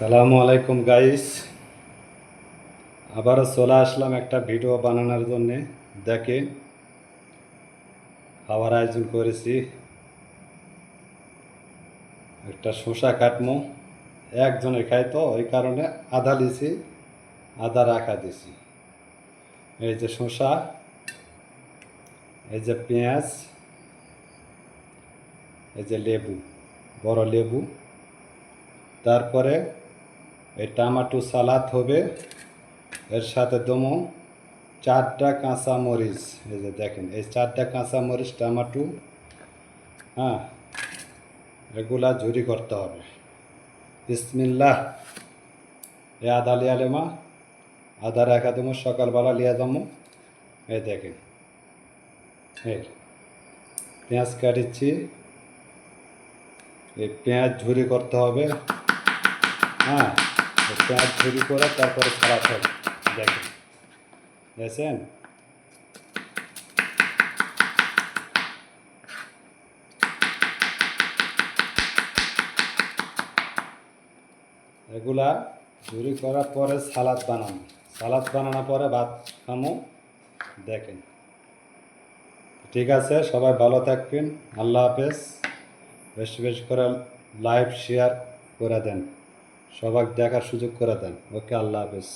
সালামু আলাইকুম গাইস, আবারও চলে আসলাম একটা ভিডিও বানানোর জন্যে। দেখে খাবার আয়োজন করেছি, একটা শসা কাটমো। একজনে খাই তো ওই কারণে আধা লিছি, আধা রাখা দিছি। এই যে শসা, এই যে পেঁয়াজ, এই যে লেবু, বড় লেবু, তারপরে এই টমেটো সালাদ হবে। এর সাথে দমো 4টা কাঁচা মরিচ। এই যে দেখেন, এই 4টা কাঁচা মরিচ, টমেটো, হ্যাঁ, এগুলা ঝুরি করতে হবে। বিসমিল্লাহ। এ আদা লিয়া লেমা, আদা রাখা দেবো, সকালবেলা লিয়া যাবো। এই দেখেন, এই পেঁয়াজ কাটিচ্ছি। এই পেঁয়াজ ঝুরি করতে হবে, হ্যাঁ, পেঁয়াজ ঝুরি করে তারপরে সালাদ হবে। দেখেন, দেখছেন? এগুলা ঝুরি করার পরে সালাদ বানানো, সালাদ বানানোর পরে ভাত খামো। দেখেন, ঠিক আছে, সবাই ভালো থাকবেন। আল্লাহ হাফেজ। বেশি বেশি করে লাইভ শেয়ার করে দেন, সবাই দেখার সুযোগ করে দেন। ওকে, আল্লাহ হাফেজ।